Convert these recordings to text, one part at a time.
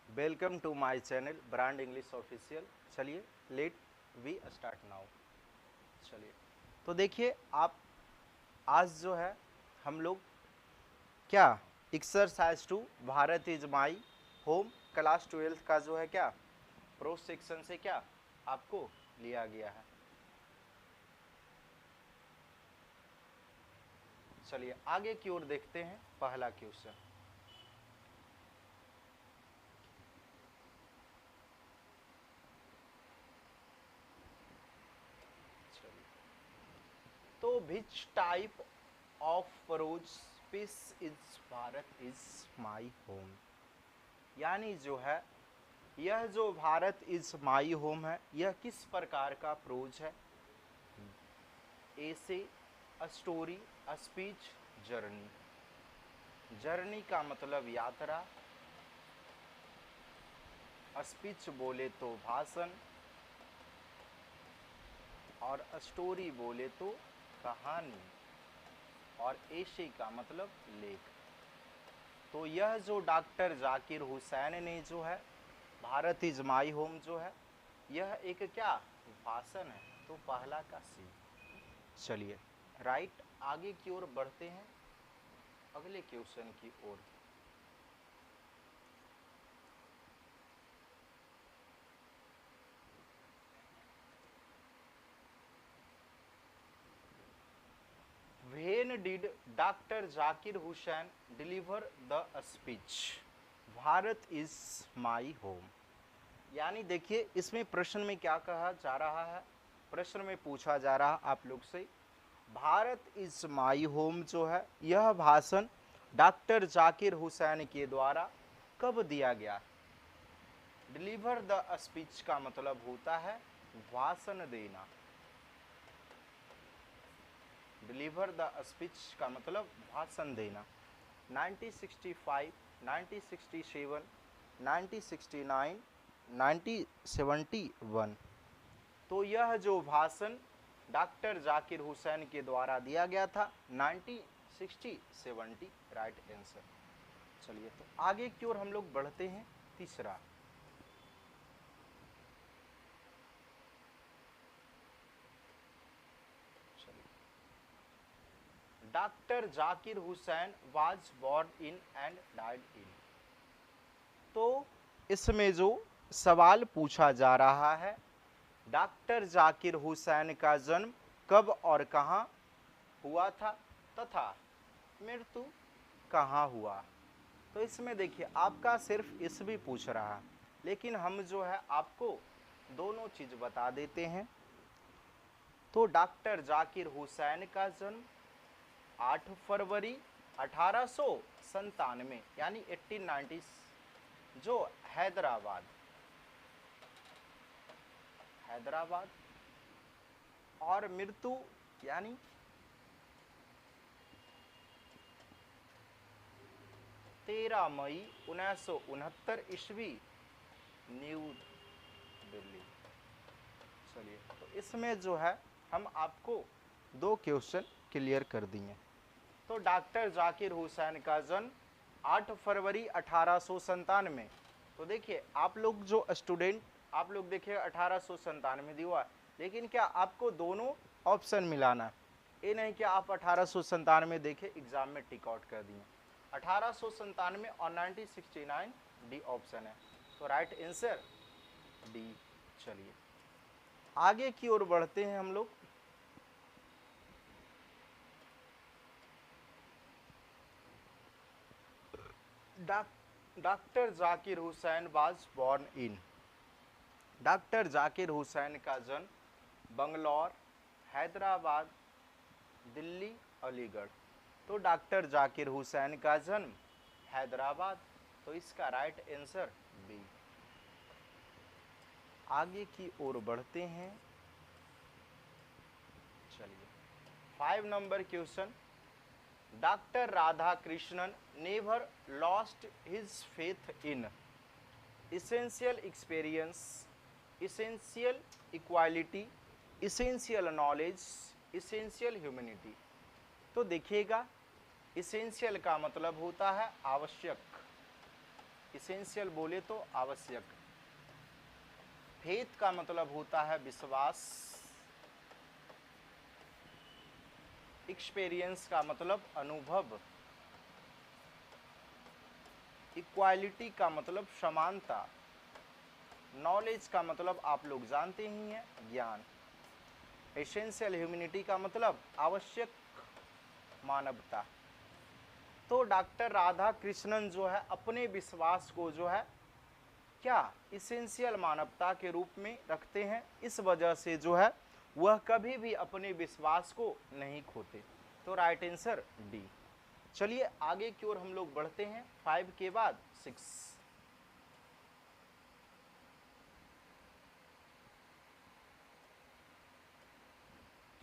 Welcome to my channel brand English official. चलिए let we start now. चलिए तो देखिए आप आज जो है हम लोग क्या exercise to Bharat is my home class 12 का जो है क्या प्रोस सेक्शन से क्या आपको लिया गया है। चलिए आगे की ओर देखते हैं पहला क्वेश्चन। तो which type of prose piece is Bharat is my home, यानी जो है यह जो भारत इज माई होम है यह किस प्रकार का प्रोज है। ऐसे स्टोरी, स्पीच, जर्नी। जर्नी का मतलब यात्रा, स्पीच बोले तो भाषण और स्टोरी बोले तो कहानी और ऐसे का मतलब लेख। तो यह जो डॉक्टर जाकिर हुसैन ने जो है भारत इज माई होम जो है यह एक क्या भाषण है, तो पहला का सी। चलिए राइट आगे की ओर बढ़ते हैं अगले क्वेश्चन की ओर। When did Dr. Zakir Hussain deliver the speech Bharat is my home, यानी देखिए इसमें प्रश्न में क्या कहा जा रहा है। प्रश्न में पूछा जा रहा है आप लोग से भारत इज माई होम जो है यह भाषण डॉक्टर जाकिर हुसैन के द्वारा कब दिया गया। डिलीवर द स्पीच का मतलब होता है भाषण देना। डिलीवर द स्पीच का मतलब भाषण देना। 1965, 1967, 1969, 1971। तो यह जो भाषण डॉक्टर जाकिर हुसैन के द्वारा दिया गया था 1960-70 राइट आंसर। चलिए तो आगे की ओर हम लोग बढ़ते हैं तीसरा। Doctor Zakir Hussain was born in and died in. तो इसमें जो सवाल पूछा जा रहा है डॉक्टर जाकिर हुसैन का जन्म कब और कहाँ हुआ था तथा मृत्यु कहाँ हुआ। तो इसमें देखिए आपका सिर्फ इस भी पूछ रहा है, लेकिन हम जो है आपको दोनों चीज बता देते हैं। तो डॉक्टर जाकिर हुसैन का जन्म 8 फरवरी 1897 यानी 1890 जो हैदराबाद और मृत्यु यानी 13 मई 1969 ईस्वी न्यू दिल्ली। चलिए तो इसमें जो है हम आपको दो क्वेश्चन क्लियर कर दिए। तो डॉक्टर जाकिर हुसैन का जन्म 8 फरवरी 1897। तो देखिए आप लोग जो स्टूडेंट आप लोग देखिए 1897 दिया, लेकिन क्या आपको दोनों ऑप्शन मिलाना है। ये नहीं कि आप 1897 देखे एग्जाम में टिक आउट कर दिए। 1897 और 1969 डी ऑप्शन है, तो राइट आंसर डी। चलिए आगे की ओर बढ़ते हैं हम लोग। Doctor Zakir Hussain was born in. Doctor Zakir Hussain का जन्म बंगलौर, हैदराबाद, दिल्ली, अलीगढ़। तो डॉक्टर जाकिर हुसैन का जन्म हैदराबाद, तो इसका राइट आंसर बी। आगे की ओर बढ़ते हैं। चलिए 5 number question. Doctor Radha Krishnan never lost his faith in essential experience, essential equality, essential knowledge, essential humanity। तो देखिएगा essential का मतलब होता है आवश्यक, इसेंशियल बोले तो आवश्यक। फेथ का मतलब होता है विश्वास। एक्सपीरियंस का मतलब अनुभव। इक्वालिटी का मतलब समानता। नॉलेज का मतलब आप लोग जानते ही हैं, ज्ञान। एसेंशियल ह्यूमैनिटी का मतलब आवश्यक मानवता। तो डॉक्टर राधा कृष्णन जो है अपने विश्वास को जो है क्या इसेंशियल मानवता के रूप में रखते हैं। इस वजह से जो है वह कभी भी अपने विश्वास को नहीं खोते। तो राइट आंसर डी। चलिए आगे की ओर हम लोग बढ़ते हैं। 5 के बाद 6।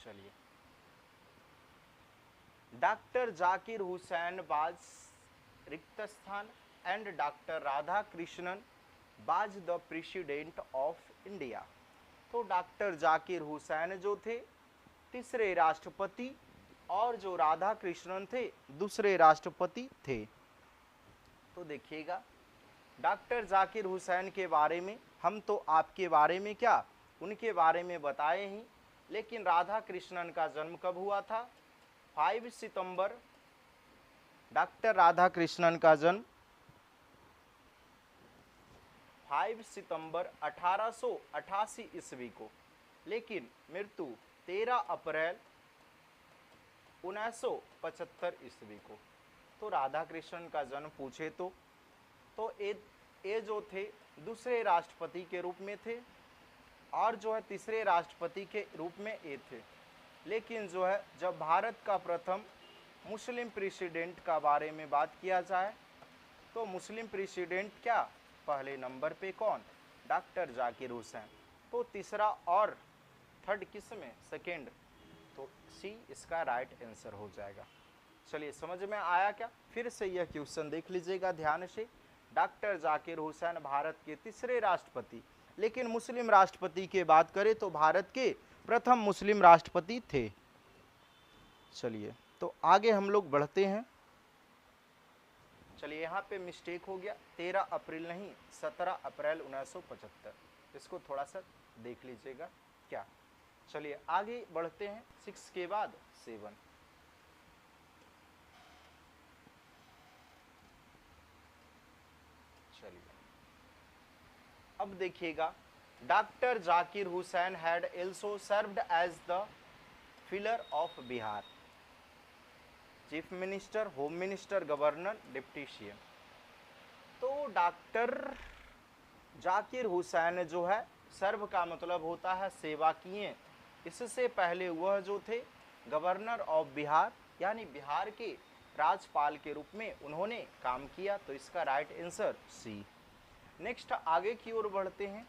चलिए, डॉक्टर जाकिर हुसैन बाज रिक्त स्थान and doctor Radha Krishnan was the president of India. तो डॉक्टर जाकिर हुसैन जो थे तीसरे राष्ट्रपति और जो राधा कृष्णन थे दूसरे राष्ट्रपति थे। तो देखिएगा डॉक्टर जाकिर हुसैन के बारे में हम तो आपके बारे में क्या उनके बारे में बताए ही, लेकिन राधा कृष्णन का जन्म कब हुआ था? 5 सितंबर। डॉक्टर राधा कृष्णन का जन्म 5 सितंबर 1888 ईस्वी को, लेकिन मृत्यु 13 अप्रैल 1975 ईस्वी को। तो राधा कृष्णन का जन्म पूछे तो ये जो थे दूसरे राष्ट्रपति के रूप में थे और जो है तीसरे राष्ट्रपति के रूप में ये थे। लेकिन जो है जब भारत का प्रथम मुस्लिम प्रेसिडेंट का बारे में बात किया जाए तो मुस्लिम प्रेसिडेंट क्या पहले नंबर पे कौन? डॉक्टर जाकिर हुसैन। तो तीसरा और थर्ड किस में? सेकेंड। तो सी इसका राइट आंसर हो जाएगा। चलिए समझ में आया क्या? फिर से यह क्वेश्चन देख लीजिएगा ध्यान से। डॉक्टर जाकिर हुसैन भारत के तीसरे राष्ट्रपति, लेकिन मुस्लिम राष्ट्रपति की बात करें तो भारत के प्रथम मुस्लिम राष्ट्रपति थे। चलिए तो आगे हम लोग बढ़ते हैं। चलिए यहाँ पे मिस्टेक हो गया, 13 अप्रैल नहीं 17 अप्रैल 1975। इसको थोड़ा सा देख लीजिएगा क्या। चलिए आगे बढ़ते हैं। 6 के बाद 7। चलिए अब देखिएगा, doctor Zakir Hussain had also served as the filler of Bihar, chief minister, home minister, governor, deputy CM. तो डॉक्टर जाकिर हुसैन जो है सर्व का मतलब होता है सेवा किए। इससे पहले वह जो थे गवर्नर ऑफ बिहार यानी बिहार के राज्यपाल के रूप में उन्होंने काम किया। तो इसका राइट आंसर सी। नेक्स्ट आगे की ओर बढ़ते हैं।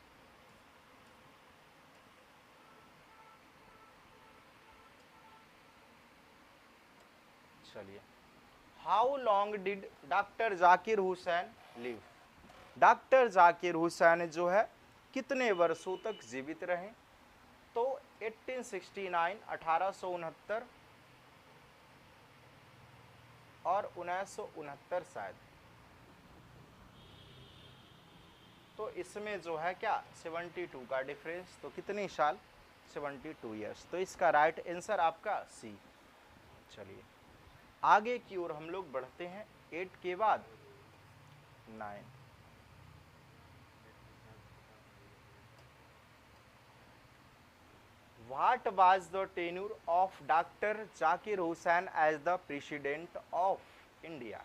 चलिए, how long did doctor Zakir Hussain live? Doctor Zakir Hussain जो है कितने वर्षों तक जीवित रहे? तो 1869 1869 और 1969 शायद। तो इसमें जो है क्या 72 का डिफरेंस। तो कितने साल? 72 ईयर्स। तो इसका राइट आंसर आपका सी। चलिए आगे की ओर हम लोग बढ़ते हैं। 8 के बाद 9। What was the tenure of Dr. Zakir Hussain as the President of India?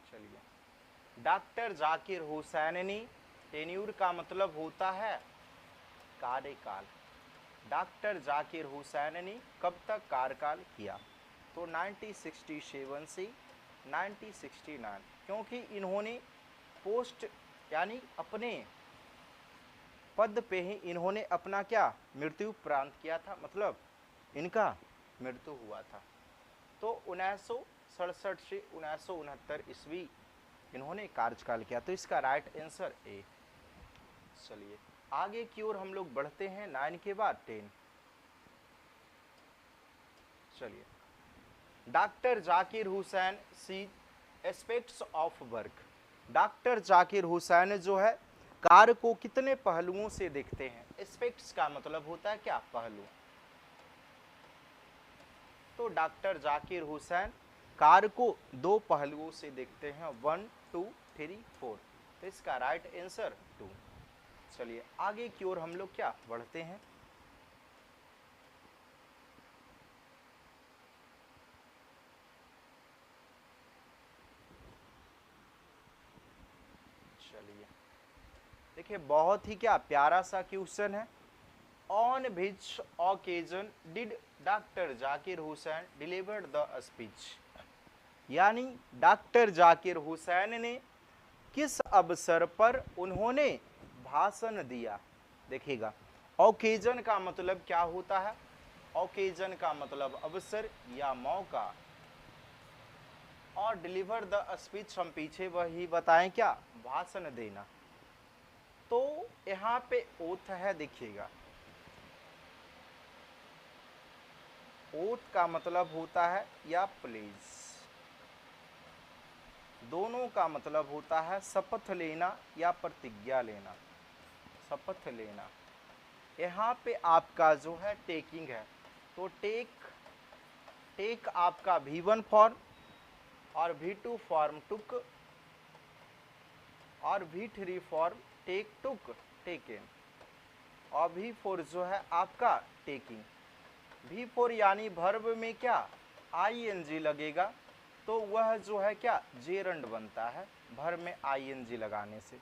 चलिए, डॉक्टर जाकिर हुसैनी, टेन्यूर का मतलब होता है कार्यकाल। डॉक्टर जाकिर हुसैन ने कब तक कार्यकाल किया? तो 1967 से 1969, क्योंकि इन्होंने पोस्ट यानी अपने पद पे ही इन्होंने अपना क्या मृत्यु प्राप्त किया था, मतलब इनका मृत्यु हुआ था। तो 1967 से 1969 ईस्वी इन्होंने कार्यकाल किया, तो इसका राइट आंसर ए। चलिए आगे की ओर हम लोग बढ़ते हैं 9 के बाद 10। चलिए, doctor Zakir Hussain see aspects of work. Doctor Zakir Hussain जो है कार्य को कितने पहलुओं से देखते हैं। एस्पेक्ट्स का मतलब होता है क्या, पहलू। तो डॉक्टर जाकिर हुसैन कार्य को 2 पहलुओं से देखते हैं, 1 2 3 4। तो इसका राइट आंसर 2। चलिए आगे की ओर हम लोग क्या बढ़ते हैं। चलिए देखिए, बहुत ही क्या प्यारा सा क्वेश्चन है। On which occasion did doctor Zakir Hussain delivered the speech. यानी डॉक्टर जाकिर हुसैन ने किस अवसर पर उन्होंने भाषण दिया। देखिएगा, ओकेजन का मतलब क्या होता है, ओकेजन का मतलब अवसर या मौका, और डिलीवर द स्पीच हम पीछे वही बताएं क्या, भाषण देना। तो यहाँ पे ओथ है, देखिएगा ओथ का मतलब होता है या प्लेज, दोनों का मतलब होता है शपथ लेना या प्रतिज्ञा लेना, शपथ लेना। यहाँ पे आपका जो है टेकिंग है, तो टेक आपका V1 फॉर्म और V2 फॉर्म टुक और V3 form take took taken, और V4 जो है आपका टेकिंग। V4 यानी वर्ब में क्या ing लगेगा, तो वह जो है क्या जेरंड बनता है वर्ब में ing लगाने से।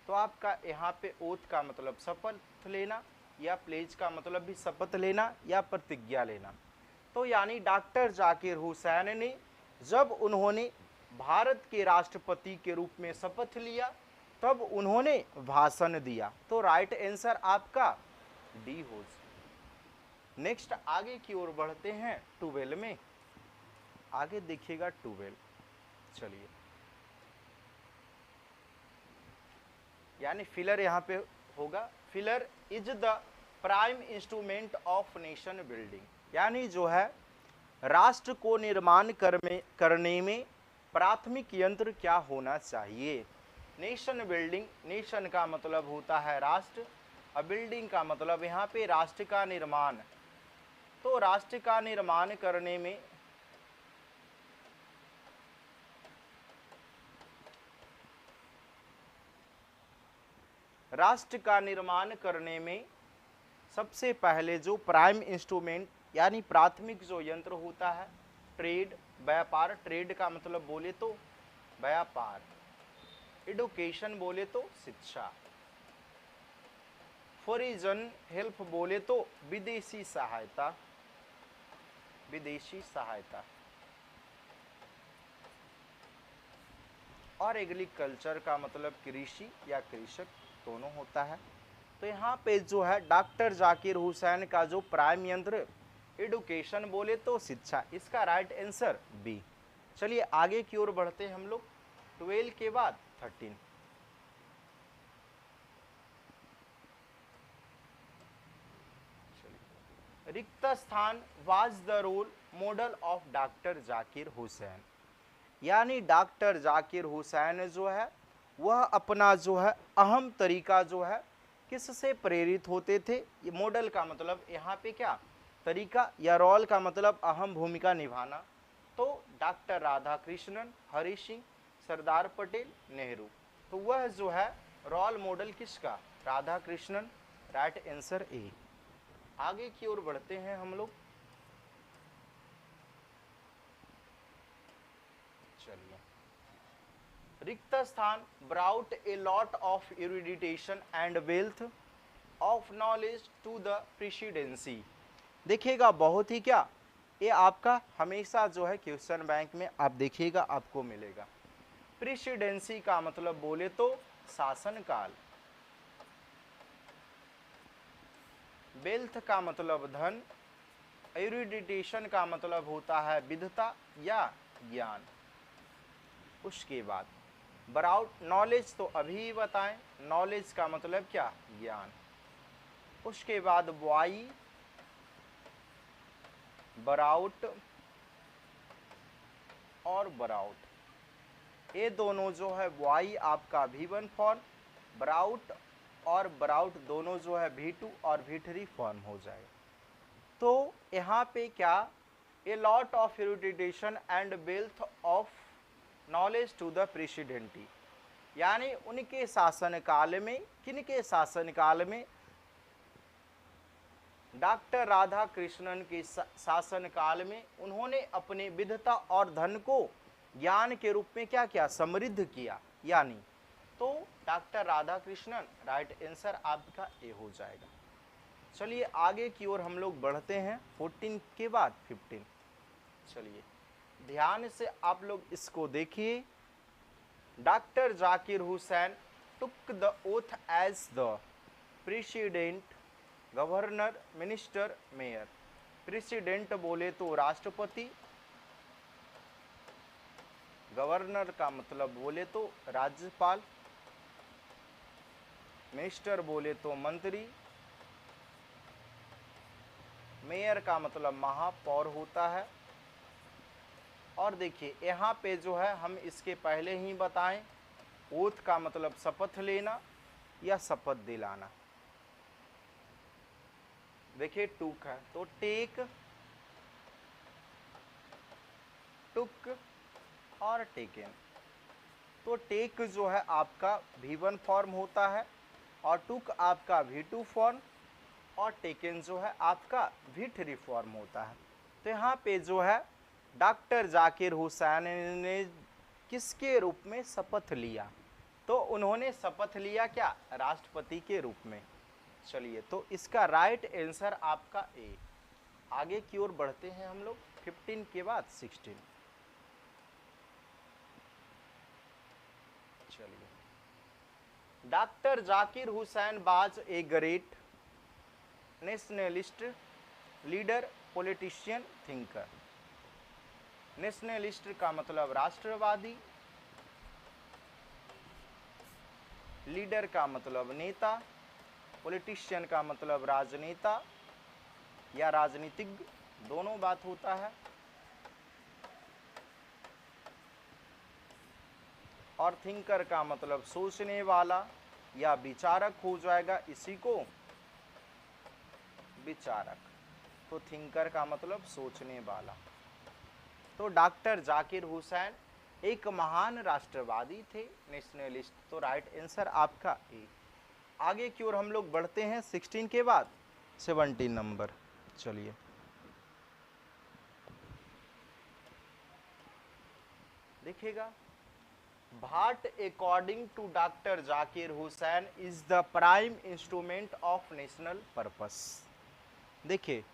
तो आपका यहाँ पे ओथ का मतलब शपथ लेना, या प्लेज का मतलब भी शपथ लेना या प्रतिज्ञा लेना। तो यानी डॉक्टर जाकिर हुसैन ने जब उन्होंने भारत के राष्ट्रपति के रूप में शपथ लिया, तब उन्होंने भाषण दिया। तो राइट आंसर आपका डी हो। नेक्स्ट आगे की ओर बढ़ते हैं 12 में। आगे देखिएगा 12। चलिए, यानी फिलर यहाँ पे होगा। Filler is the prime instrument of nation building. यानी जो है राष्ट्र को निर्माण करने में प्राथमिक यंत्र क्या होना चाहिए। नेशन बिल्डिंग, नेशन का मतलब होता है राष्ट्र, और बिल्डिंग का मतलब यहाँ पे राष्ट्र का निर्माण। तो राष्ट्र का निर्माण करने में सबसे पहले जो प्राइम इंस्ट्रूमेंट यानी प्राथमिक जो यंत्र होता है, ट्रेड, व्यापार। ट्रेड का मतलब बोले तो व्यापार, एडुकेशन बोले तो शिक्षा, फॉरेन हेल्प बोले तो विदेशी सहायता, विदेशी सहायता, और एग्रीकल्चर का मतलब कृषि या कृषक दोनों होता है। तो यहाँ पे जो है डॉक्टर जाकिर हुसैन का जो प्राइम यंत्र एडुकेशन बोले तो शिक्षा, इसका राइट आंसर बी। चलिए आगे की ओर बढ़ते हैं हम लोग 12 के बाद 13। रिक्त स्थान was the role model of doctor Zakir Hussain. यानी डॉक्टर जाकिर हुसैन जो है वह अपना जो है अहम तरीका जो है किससे प्रेरित होते थे। ये मॉडल का मतलब यहाँ पे क्या तरीका, या रोल का मतलब अहम भूमिका निभाना। तो डॉक्टर राधा कृष्णन, हरि सिंह, सरदार पटेल, नेहरू। तो वह जो है रोल मॉडल किसका, Radha Krishnan. Right answer A. आगे की ओर बढ़ते हैं हम लोग। चलिए, रिक्त स्थान brought a lot of erudition and wealth of knowledge to the presidency. देखिएगा बहुत ही क्या, ये आपका हमेशा जो है क्वेश्चन बैंक में आप देखिएगा आपको मिलेगा। प्रेसिडेंसी का मतलब बोले तो शासनकाल, वेल्थ का मतलब धन, एरुडिटेशन का मतलब होता है विद्वता या ज्ञान। उसके बाद बराउट नॉलेज तो अभी बताएं, नॉलेज का मतलब क्या, ज्ञान। उसके बाद वाई, बराउट और बराउट, ये दोनों जो है वाई आपका V1 फॉर्म, बराउट और बराउट दोनों जो है V2 और V3 फॉर्म हो जाएगा। तो यहाँ पे क्या, a lot of erudition and wealth of knowledge to the presidency, यानी उनके शासनकाल में, किनके शासनकाल में, डॉक्टर राधा कृष्णन के शासनकाल में उन्होंने अपने विद्वता और धन को ज्ञान के रूप में क्या किया, समृद्ध किया। यानी तो doctor Radha Krishnan, right answer आपका ए हो जाएगा। चलिए आगे की ओर हम लोग बढ़ते हैं 14 के बाद 15। चलिए ध्यान से आप लोग इसको देखिए। Doctor Zakir Hussain took the oath as the president, governor, minister, mayor. President बोले तो राष्ट्रपति, गवर्नर का मतलब बोले तो राज्यपाल, मिनिस्टर बोले तो मंत्री, मेयर का मतलब महापौर होता है। और देखिए यहाँ पे जो है हम इसके पहले ही बताएं, ओथ का मतलब शपथ लेना या शपथ दिलाना। देखिए टुक है तो टेक, टुक और टेकन। तो टेक जो है आपका V1 फॉर्म होता है और टुक आपका V2 फॉर्म और टेकन जो है आपका V3 फॉर्म होता है। तो यहाँ पे जो है डॉक्टर जाकिर हुसैन ने किसके रूप में शपथ लिया, तो उन्होंने शपथ लिया क्या, राष्ट्रपति के रूप में। चलिए तो इसका राइट आंसर आपका ए। आगे की ओर बढ़ते हैं हम लोग 15 के बाद 16। चलिए डॉक्टर जाकिर हुसैन बाज a great nationalist leader, politician, thinker. Nationalist का मतलब राष्ट्रवादी, लीडर का मतलब नेता, पॉलिटिशियन का मतलब राजनेता या राजनीतिज्ञ, दोनों बात होता है। और थिंकर का मतलब सोचने वाला या विचारक हो जाएगा, इसी को विचारक। तो थिंकर का मतलब सोचने वाला। तो डॉक्टर जाकिर हुसैन एक महान राष्ट्रवादी थे, नेशनलिस्ट। तो राइट आंसर आपका ए। आगे की ओर हम लोग बढ़ते हैं 16 के बाद 17 नंबर। चलिए देखिएगा, but according to doctor Zakir Hussain is the prime instrument of national purpose. देखिए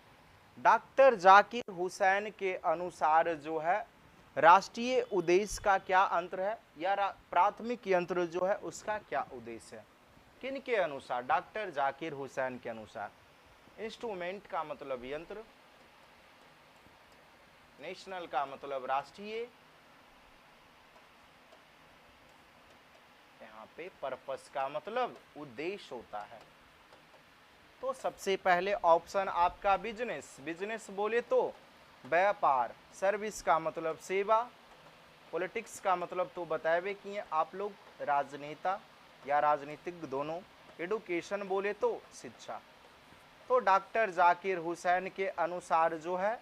डॉक्टर जाकिर हुसैन के अनुसार जो है राष्ट्रीय उद्देश्य का क्या यंत्र है, या प्राथमिक यंत्र जो है उसका क्या उद्देश्य है। किन के अनुसार, डॉक्टर जाकिर हुसैन के अनुसार। इंस्ट्रूमेंट का मतलब यंत्र, नेशनल का मतलब राष्ट्रीय, यहाँ पे पर्पस का मतलब उद्देश्य होता है। तो सबसे पहले ऑप्शन आपका बिजनेस, बिजनेस बोले तो व्यापार, सर्विस का मतलब सेवा, पॉलिटिक्स का मतलब तो बताए कि आप लोग राजनेता या राजनीतिज्ञ दोनों, एडुकेशन बोले तो शिक्षा। तो डॉक्टर जाकिर हुसैन के अनुसार जो है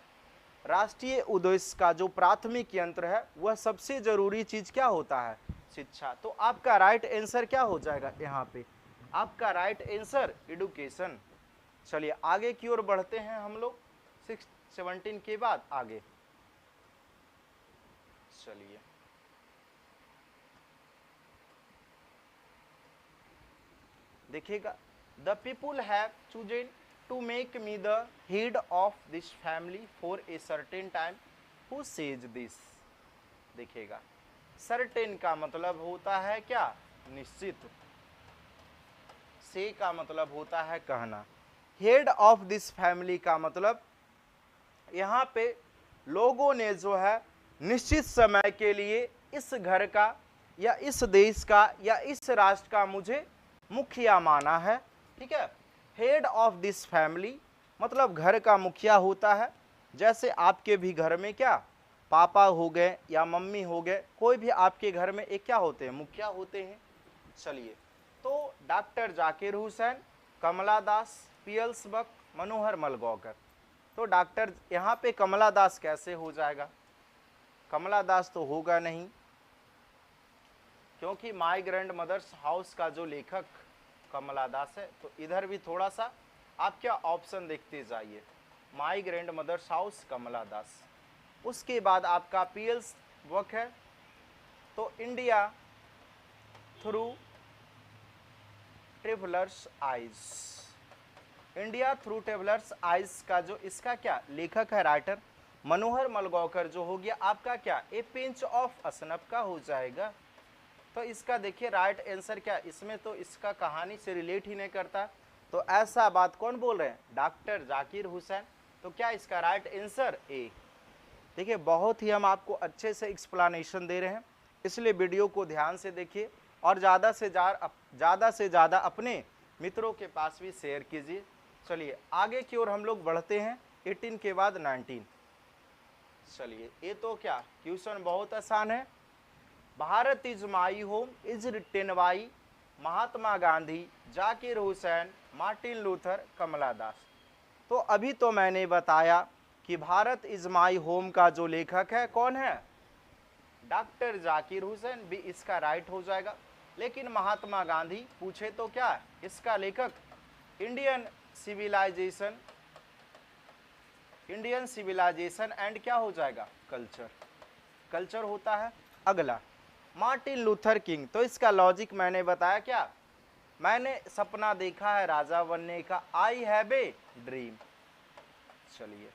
राष्ट्रीय उद्देश्य का जो प्राथमिक यंत्र है वह सबसे जरूरी चीज क्या होता है, शिक्षा। तो आपका राइट आंसर क्या हो जाएगा, यहाँ पे आपका राइट आंसर एडुकेशन। चलिए आगे की ओर बढ़ते हैं हम लोग 17 के बाद आगे। चलिए देखिएगा, the people have chosen to make me the head of this family for a certain time, who says this. देखिएगा सर्टेन का मतलब होता है क्या, निश्चित, से का मतलब होता है कहना, हेड ऑफ दिस फैमिली का मतलब यहाँ पे लोगों ने जो है निश्चित समय के लिए इस घर का या इस देश का या इस राष्ट्र का मुझे मुखिया माना है, ठीक है। हेड ऑफ दिस फैमिली मतलब घर का मुखिया होता है। जैसे आपके भी घर में क्या पापा हो गए या मम्मी हो गए, कोई भी आपके घर में एक क्या होते हैं, मुखिया होते हैं। चलिए, तो डॉक्टर जाकिर हुसैन, कमला दास, पीएल्स बक, मनोहर मलगौकर। तो डॉक्टर यहाँ पे कमला दास कैसे हो जाएगा, कमला दास तो होगा नहीं, क्योंकि माय ग्रैंड मदर्स हाउस का जो लेखक कमला दास है। तो इधर भी थोड़ा सा आप क्या ऑप्शन देखते जाइए, माय ग्रैंड मदर्स हाउस कमला दास। उसके बाद आपका पीएल्स बक है, तो India through travellers eyes, India through travellers eyes का जो इसका क्या लेखक है, राइटर मनोहर मलगौकर, जो हो गया आपका क्या ए पिंच ऑफ असनफ का हो जाएगा। तो इसका देखिए राइट आंसर क्या, इसमें तो इसका कहानी से रिलेट ही नहीं करता, तो ऐसा बात कौन बोल रहे हैं, डॉक्टर जाकिर हुसैन। तो क्या इसका राइट आंसर ए। देखिए बहुत ही हम आपको अच्छे से एक्सप्लेनेशन दे रहे हैं, इसलिए वीडियो को ध्यान से देखिए और ज़्यादा से ज़्यादा अपने मित्रों के पास भी शेयर कीजिए। चलिए आगे की ओर हम लोग बढ़ते हैं, 18 के बाद 19। चलिए ये तो क्या क्वेश्चन बहुत आसान है। Bharat is my home is written by Mahatma Gandhi, Zakir Hussain, Martin Luther, Kamala Das. तो अभी तो मैंने बताया कि भारत इज माई होम का जो लेखक है कौन है, डॉक्टर जाकिर हुसैन, भी इसका राइट हो जाएगा। लेकिन महात्मा गांधी पूछे तो क्या इसका लेखक, इंडियन सिविलाइजेशन एंड क्या हो जाएगा, कल्चर होता है। अगला मार्टिन लूथर किंग, तो इसका लॉजिक मैंने बताया क्या, मैंने सपना देखा है राजा बनने का, आई हैव ए ड्रीम। चलिए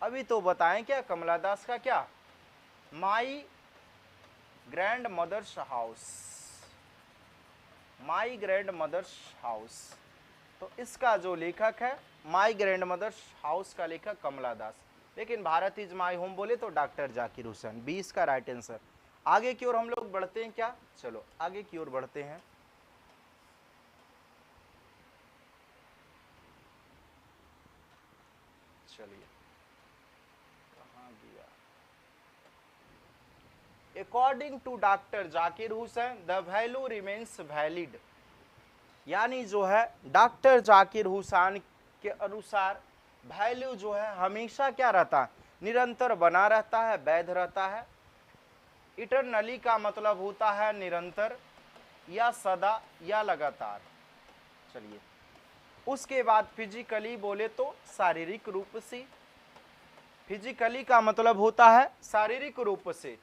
अभी तो बताएं क्या कमला दास का क्या, माई ग्रैंड मदर्स हाउस, तो इसका जो लेखक है माई ग्रैंड मदर्स हाउस का लेखक कमला दास। लेकिन भारत इज माई होम बोले तो डॉक्टर जाकिर हुसैन, बी इसका राइट आंसर। आगे की ओर हम लोग बढ़ते हैं क्या, चलो आगे की ओर बढ़ते हैं। चलिए कहाँ गया, according to doctor Zakir Hussain the value remains valid, यानी जो है डॉक्टर जाकिर हुसैन के अनुसार वैल्यू जो है हमेशा क्या रहता है, निरंतर बना रहता है, वैध रहता है। इटरनली का मतलब होता है निरंतर या सदा या लगातार। चलिए उसके बाद फिजिकली बोले तो शारीरिक रूप से, फिजिकली का मतलब होता है शारीरिक रूप से।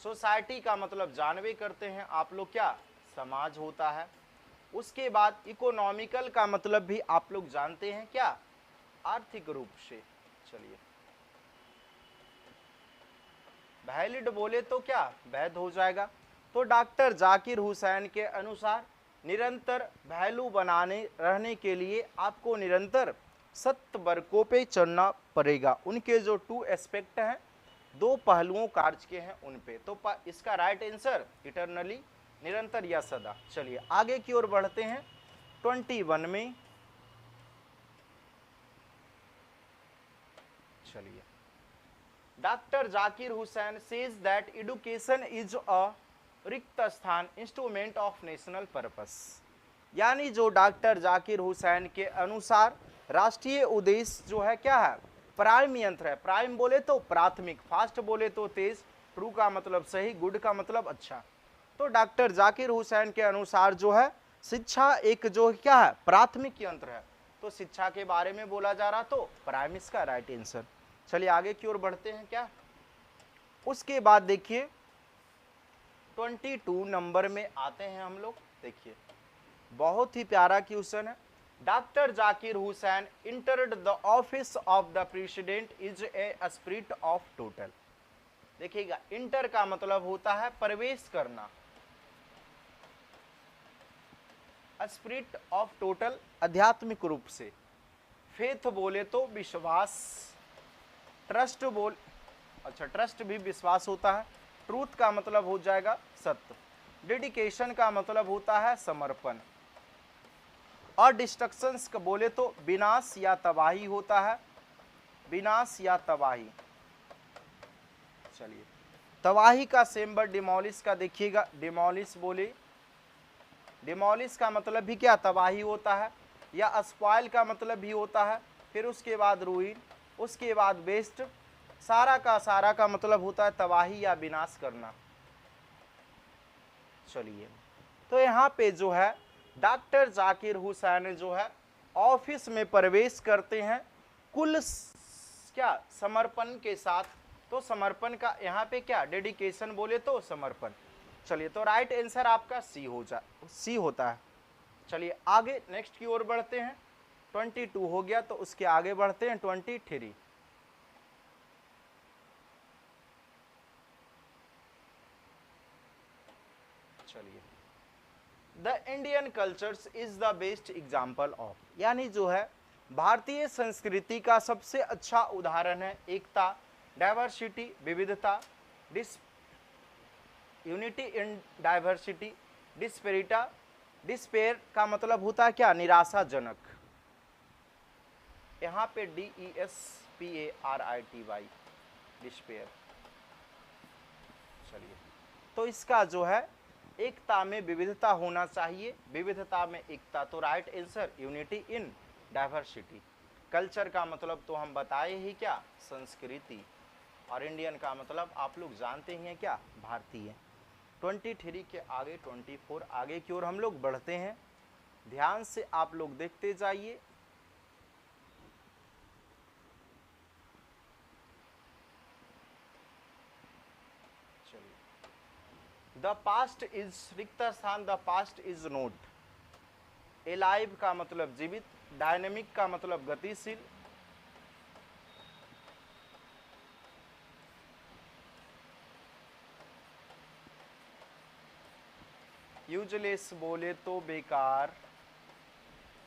सोसाइटी का मतलब जानवे करते हैं आप लोग क्या, समाज होता है। उसके बाद इकोनॉमिकल का मतलब भी आप लोग जानते हैं क्या, आर्थिक रूप से। चलिए वैलिड बोले तो क्या वैध हो जाएगा। तो डॉक्टर जाकिर हुसैन के अनुसार निरंतर वैल्यू बनाने रहने के लिए आपको निरंतर सत्य वर्गों पे चलना पड़ेगा। उनके जो 2 एस्पेक्ट हैं, 2 पहलुओं कार्य के हैं उन पे। तो इसका राइट आंसर इटरनली, निरंतर या सदा। चलिए आगे की ओर बढ़ते हैं 21 में। चलिए doctor Zakir Hussain says that education is a रिक्त स्थान इंस्ट्रूमेंट ऑफ नेशनल पर्पस, यानी जो डॉक्टर जाकिर हुसैन के अनुसार राष्ट्रीय उद्देश्य जो है क्या है, प्राइम यंत्र है। प्राइम बोले तो प्राथमिक, फास्ट बोले तो तेज, ट्रू का मतलब सही, गुड का मतलब अच्छा। तो डॉक्टर जाकिर हुसैन के अनुसार जो है शिक्षा एक जो क्या है, प्राथमिक यंत्र है। तो शिक्षा के बारे में बोला जा रहा तो प्राइम इसका राइट आंसर। चलिए आगे की ओर बढ़ते हैं क्या। उसके बाद देखिए 22 नंबर में आते हैं हम लोग। देखिए बहुत ही प्यारा क्वेश्चन है। Doctor Zakir Hussain entered the office of the president is a spirit of total. देखिएगा इंटर का मतलब होता है प्रवेश करना, स्पिरिट ऑफ टोटल आध्यात्मिक रूप से, फेथ बोले तो विश्वास, ट्रस्ट ट्रस्ट भी विश्वास होता है। ट्रूथ का मतलब हो जाएगा सत्य, डेडिकेशन का मतलब होता है समर्पण, और डिस्ट्रक्शंस का बोले तो विनाश या तबाही होता है, विनाश या तबाही। चलिए, तबाही का सेम वर्ड डिमोलिश का देखिएगा, डिमोलिश बोले, डिमोलिश का मतलब भी क्या तबाही होता है, या स्पॉइल का मतलब भी होता है, फिर उसके बाद रूइन, उसके बाद वेस्ट, सारा का मतलब होता है तबाही या विनाश करना। चलिए, तो यहाँ पे जो है डॉक्टर जाकिर हुसैन जो है ऑफिस में प्रवेश करते हैं कुल क्या समर्पण के साथ। तो समर्पण का यहाँ पे क्या डेडिकेशन बोले तो समर्पण। चलिए, तो राइट आंसर आपका सी होता है। चलिए आगे नेक्स्ट की ओर बढ़ते हैं। 22 हो गया, तो उसके आगे बढ़ते हैं 23। चलिए, the Indian cultures is the best example of, यानी जो है भारतीय संस्कृति का सबसे अच्छा उदाहरण है एकता, डाइवर्सिटी विविधता, यूनिटी इन डाइवर्सिटी, डिस्पेयर का मतलब होता है क्या निराशाजनक, यहाँ पे DESPARITY डिस्पेयर। चलिए, तो इसका जो है एकता में विविधता होना चाहिए, विविधता में एकता, तो right answer unity in diversity. Culture का मतलब तो हम बताए ही क्या संस्कृति, और इंडियन का मतलब आप लोग जानते ही हैं क्या भारतीय। 23 के आगे 24 आगे की ओर हम लोग बढ़ते हैं, ध्यान से आप लोग देखते जाइए। द पास्ट इज रिक्त स्थान, the past is note, alive का मतलब जीवित, डायनेमिक का मतलब गतिशील, यूजलेस बोले तो बेकार,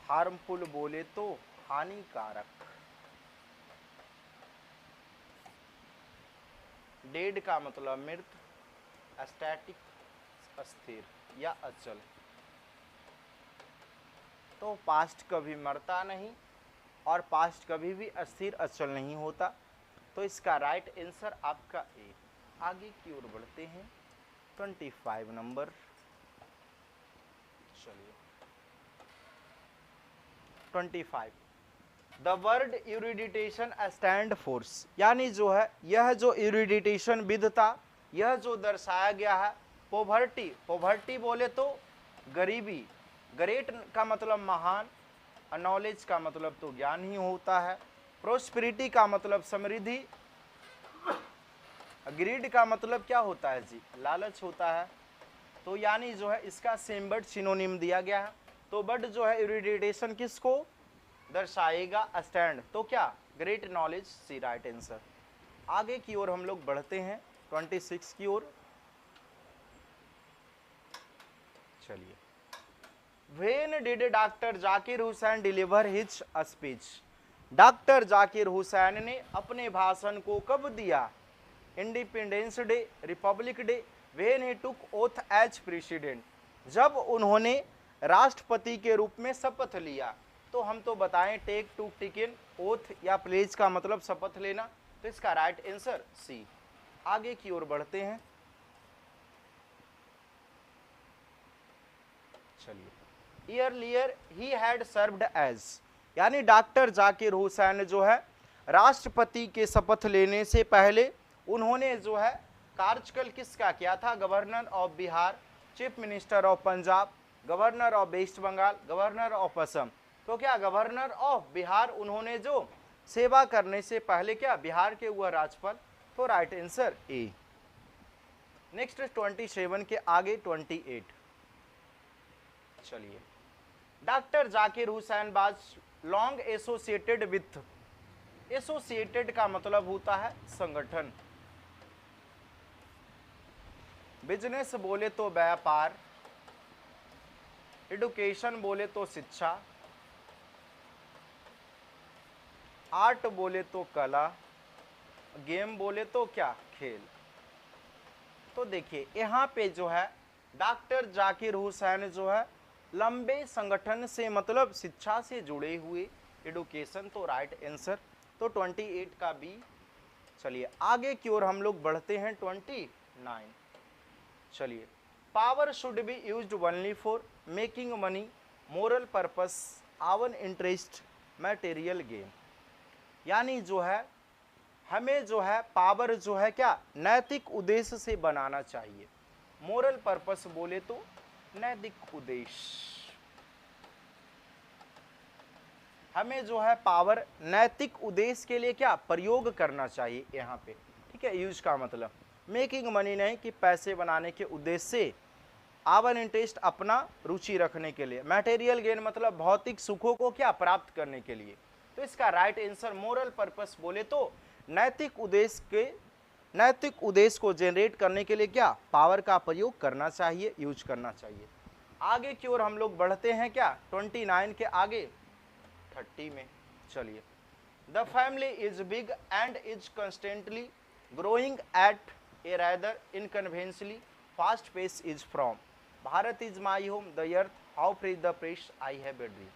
हार्मफुल बोले तो हानिकारक, डेड का मतलब मृत, स्टैटिक अस्थिर या अचल। तो पास्ट कभी मरता नहीं और पास्ट कभी भी अस्थिर अचल नहीं होता, तो इसका राइट आंसर आपका ए। आगे की ओर बढ़ते हैं 25 नंबर। चलिए 25, द वर्ड यूरिडिटेशन स्टैंड फोर्स, यानी जो है यह जो यूरिडिटेशन विधता, यह जो दर्शाया गया है पोवर्टी, पोवर्टी बोले तो गरीबी, ग्रेट का मतलब महान, नॉलेज का मतलब तो ज्ञान ही होता है, प्रोस्पेरिटी का मतलब समृद्धि, ग्रीड का मतलब क्या होता है जी लालच होता है। तो यानी जो है इसका सेम वर्ड सिनोनिम दिया गया है, तो वर्ड जो है यूरिडिटेशन किसको दर्शाएगा स्टैंड, तो क्या ग्रेट नॉलेज, सी राइट आंसर। आगे की ओर हम लोग बढ़ते हैं 26 की ओर। चलिए, when did doctor Zakir Hussain deliver his speech, doctor Zakir Hussain ने अपने भाषण को कब दिया, independence day, republic day, when he took oath as president, जब उन्होंने राष्ट्रपति के रूप में शपथ लिया। तो हम तो बताएं टेक टू टेकन, ओथ या प्लेज का मतलब शपथ लेना, तो इसका राइट आंसर सी। आगे की ओर बढ़ते हैं। चलिए, earlier he had served as, यानी डॉक्टर जाकिर हुसैन जो है राष्ट्रपति के शपथ लेने से पहले उन्होंने जो है कार्यकाल किसका किया था, governor of Bihar, chief minister of Punjab, governor of West Bengal, governor of Assam. तो क्या गवर्नर ऑफ बिहार उन्होंने जो सेवा करने से पहले क्या बिहार के हुआ राज्यपाल, तो राइट आंसर ए। नेक्स्ट 27 के आगे 28। चलिए, डॉक्टर जाकिर हुसैन बाज लॉन्ग एसोसिएटेड विथ, एसोसिएटेड का मतलब होता है संगठन, बिजनेस बोले तो व्यापार, एडुकेशन बोले तो शिक्षा, आर्ट बोले तो कला, गेम बोले तो क्या खेल। तो देखिए यहाँ पे जो है डॉक्टर जाकिर हुसैन जो है लंबे संगठन से मतलब शिक्षा से जुड़े हुए, एडुकेशन तो राइट आंसर, तो 28 का बी। चलिए आगे की ओर हम लोग बढ़ते हैं 29। चलिए power should be used only for making money, moral purpose, आवन इंटरेस्ट, मटेरियल गेन। यानी जो है हमें जो है पावर जो है क्या नैतिक उद्देश्य से बनाना चाहिए। मोरल पर्पस बोले तो नैतिक उद्देश्य, हमें जो है पावर नैतिक उद्देश्य के लिए क्या प्रयोग करना चाहिए यहाँ पे, ठीक है। यूज का मतलब मेकिंग मनी नहीं कि पैसे बनाने के उद्देश्य से, आवन इंटरेस्ट अपना रुचि रखने के लिए, मटेरियल गेन मतलब भौतिक सुखों को क्या प्राप्त करने के लिए। तो इसका राइट आंसर मोरल पर्पस बोले तो नैतिक उद्देश्य को जनरेट करने के लिए क्या पावर का प्रयोग करना चाहिए, यूज करना चाहिए। आगे की ओर हम लोग बढ़ते हैं क्या 29 के आगे 30 में। चलिए the family is big and is constantly growing at a rather unconventionally fast pace is from Bharat is my home the earth how free the press I have a dream.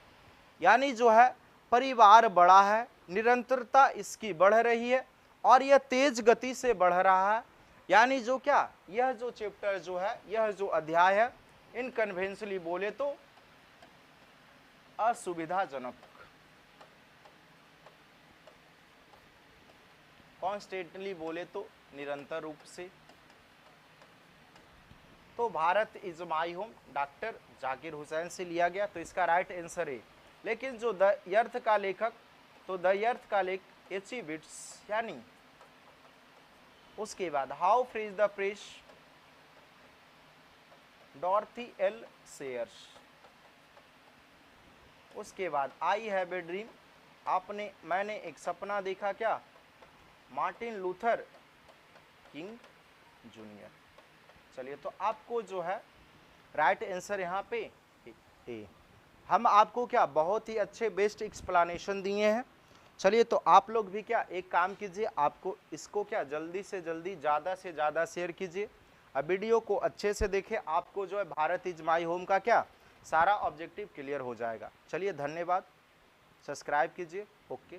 यानी जो है परिवार बड़ा है, निरंतरता इसकी बढ़ रही है और यह तेज गति से बढ़ रहा है। यानी जो क्या यह जो चैप्टर जो है, यह जो अध्याय है, इनकन्वेंशनली बोले तो असुविधाजनक, कॉन्स्टेंटली बोले तो निरंतर रूप से। तो Bharat is my home doctor Zakir Hussain से लिया गया, तो इसका राइट आंसर है। लेकिन जो द अर्थ का लेखक, तो द अर्थ का लेख एच.ई. बिट्स, यानी उसके बाद how free is the press Dorothy L Sayers, उसके बाद आई हैव ए ड्रीम, मैंने एक सपना देखा क्या मार्टिन लूथर किंग जूनियर। चलिए तो आपको जो है राइट आंसर यहाँ पे ए। हम आपको क्या बहुत ही अच्छे बेस्ट एक्सप्लेनेशन दिए हैं। चलिए तो आप लोग भी क्या एक काम कीजिए, आपको इसको क्या जल्दी से जल्दी ज़्यादा से ज़्यादा शेयर कीजिए, अब वीडियो को अच्छे से देखें, आपको जो है भारत इज माई होम का क्या सारा ऑब्जेक्टिव क्लियर हो जाएगा। चलिए धन्यवाद, सब्सक्राइब कीजिए, ओके।